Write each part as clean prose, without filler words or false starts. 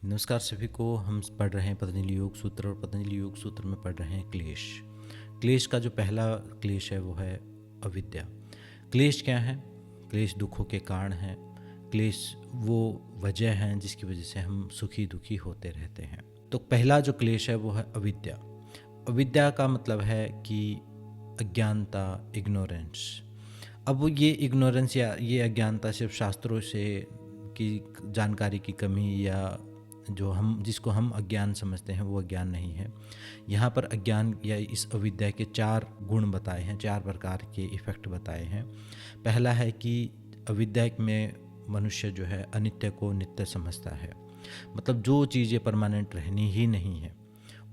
नमस्कार सभी को। हम पढ़ रहे हैं पतंजलि योग सूत्र और पतंजलि योग सूत्र में पढ़ रहे हैं क्लेश। क्लेश का जो पहला क्लेश है वो है अविद्या। क्लेश क्या है? क्लेश दुखों के कारण है। क्लेश वो वजह है जिसकी वजह से हम सुखी दुखी होते रहते हैं। तो पहला जो क्लेश है वो है अविद्या। अविद्या का मतलब है कि अज्ञानता, इग्नोरेंस। अब वो ये इग्नोरेंस या ये अज्ञानता सिर्फ शास्त्रों से की जानकारी की कमी या जो हम जिसको हम अज्ञान समझते हैं वो अज्ञान नहीं है। यहाँ पर अज्ञान या इस अविद्या के 4 गुण बताए हैं, 4 प्रकार के इफ़ेक्ट बताए हैं। पहला है कि अविद्या में मनुष्य जो है अनित्य को नित्य समझता है। मतलब जो चीज़ें परमानेंट रहनी ही नहीं है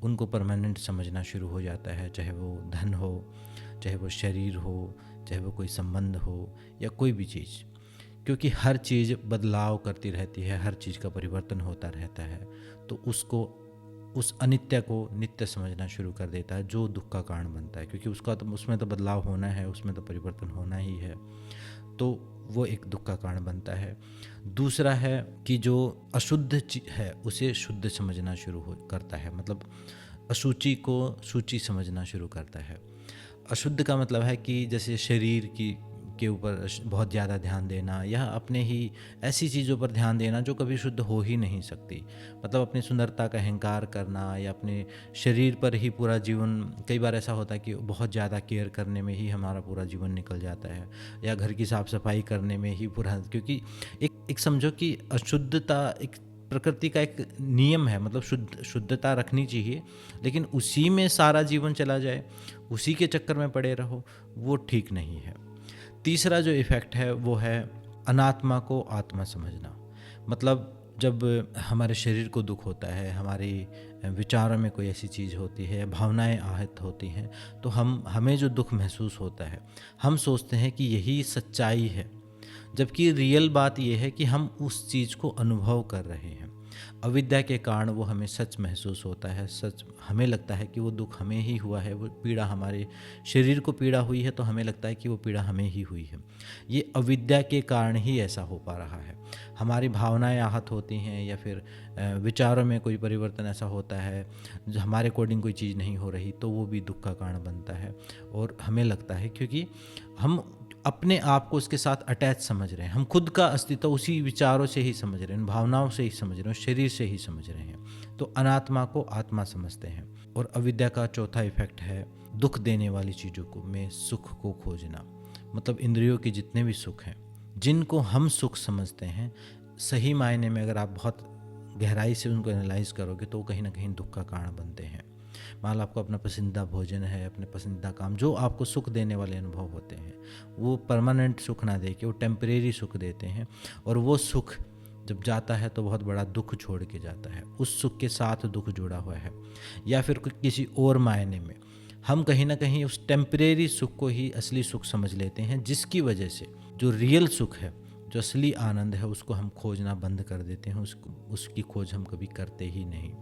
उनको परमानेंट समझना शुरू हो जाता है, चाहे वो धन हो, चाहे वो शरीर हो, चाहे वो कोई संबंध हो या कोई भी चीज़। क्योंकि हर चीज़ बदलाव करती रहती है, हर चीज़ का परिवर्तन होता रहता है, तो उसको उस अनित्य को नित्य समझना शुरू कर देता है, जो दुख का कारण बनता है। क्योंकि उसका तो उसमें तो बदलाव होना है, उसमें तो परिवर्तन होना ही है, तो वो एक दुख का कारण बनता है। दूसरा है कि जो अशुद्ध है उसे शुद्ध समझना शुरू करता है। मतलब अशुचि को शुचि समझना शुरू करता है। अशुद्ध का मतलब है कि जैसे शरीर की के ऊपर बहुत ज़्यादा ध्यान देना या अपने ही ऐसी चीज़ों पर ध्यान देना जो कभी शुद्ध हो ही नहीं सकती। मतलब अपनी सुंदरता का अहंकार करना या अपने शरीर पर ही पूरा जीवन, कई बार ऐसा होता है कि बहुत ज़्यादा केयर करने में ही हमारा पूरा जीवन निकल जाता है, या घर की साफ़ सफाई करने में ही पूरा, क्योंकि एक समझो कि अशुद्धता एक प्रकृति का एक नियम है। मतलब शुद्धता रखनी चाहिए, लेकिन उसी में सारा जीवन चला जाए, उसी के चक्कर में पड़े रहो, वो ठीक नहीं है। तीसरा जो इफ़ेक्ट है वो है अनात्मा को आत्मा समझना। मतलब जब हमारे शरीर को दुख होता है, हमारे विचारों में कोई ऐसी चीज़ होती है, भावनाएं आहत होती हैं, तो हमें जो दुख महसूस होता है, हम सोचते हैं कि यही सच्चाई है, जबकि रियल बात यह है कि हम उस चीज़ को अनुभव कर रहे हैं। अविद्या के कारण वो हमें सच महसूस होता है, सच हमें लगता है कि वो दुख हमें ही हुआ है, वो पीड़ा हमारे शरीर को पीड़ा हुई है, तो हमें लगता है कि वो पीड़ा हमें ही हुई है। ये अविद्या के कारण ही ऐसा हो पा रहा है। हमारी भावनाएं आहत होती हैं या फिर विचारों में कोई परिवर्तन ऐसा होता है जो हमारे अकॉर्डिंग कोई चीज़ नहीं हो रही, तो वो भी दुख का कारण बनता है। और हमें लगता है क्योंकि हम अपने आप को उसके साथ अटैच समझ रहे हैं, हम खुद का अस्तित्व उसी विचारों से ही समझ रहे हैं, भावनाओं से ही समझ रहे हैं, शरीर से ही समझ रहे हैं, तो अनात्मा को आत्मा समझते हैं। और अविद्या का चौथा इफेक्ट है दुख देने वाली चीज़ों को में सुख को खोजना। मतलब इंद्रियों के जितने भी सुख हैं, जिनको हम सुख समझते हैं, सही मायने में अगर आप बहुत गहराई से उनको एनालाइज करोगे तो कहीं ना कहीं दुख का कारण बनते हैं। मान लो आपको अपना पसंदीदा भोजन है, अपने पसंदीदा काम, जो आपको सुख देने वाले अनुभव होते हैं, वो परमानेंट सुख ना दे के वो टेम्परेरी सुख देते हैं, और वो सुख जब जाता है तो बहुत बड़ा दुख छोड़ के जाता है। उस सुख के साथ दुख जुड़ा हुआ है। या फिर किसी और मायने में हम कहीं ना कहीं उस टेम्परेरी सुख को ही असली सुख समझ लेते हैं, जिसकी वजह से जो रियल सुख है, जो असली आनंद है, उसको हम खोजना बंद कर देते हैं, उसकी खोज हम कभी करते ही नहीं।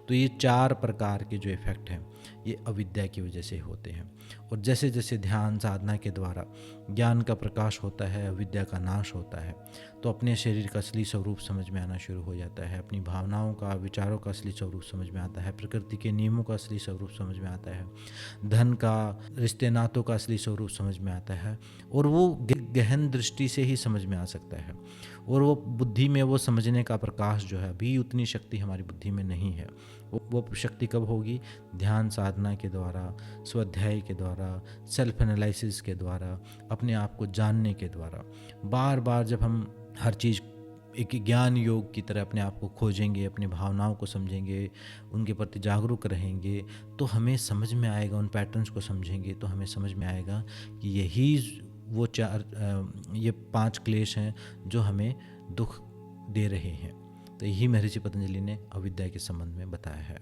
तो ये 4 प्रकार के जो इफ़ेक्ट हैं ये अविद्या की वजह से होते हैं। और जैसे जैसे ध्यान साधना के द्वारा ज्ञान का प्रकाश होता है, अविद्या का नाश होता है, तो अपने शरीर का असली स्वरूप समझ में आना शुरू हो जाता है, अपनी भावनाओं का, विचारों का असली स्वरूप समझ में आता है, प्रकृति के नियमों का असली स्वरूप समझ में आता है, धन का, रिश्ते नातों का असली स्वरूप समझ में आता है। और वो गहन दृष्टि से ही समझ में आ सकता है। और वो बुद्धि में वो समझने का प्रकाश जो है, अभी उतनी शक्ति हमारी बुद्धि में नहीं है। वो शक्ति कब होगी? ध्यान साधना के द्वारा, स्वाध्याय के द्वारा, सेल्फ एनालिसिस के द्वारा, अपने आप को जानने के द्वारा। बार बार जब हम हर चीज़ एक ज्ञान योग की तरह अपने आप को खोजेंगे, अपनी भावनाओं को समझेंगे, उनके प्रति जागरूक रहेंगे, तो हमें समझ में आएगा, उन पैटर्न्स को समझेंगे तो हमें समझ में आएगा कि यही वो ये 5 क्लेश हैं जो हमें दुख दे रहे हैं। तो यही महर्षि पतंजलि ने अविद्या के संबंध में बताया है।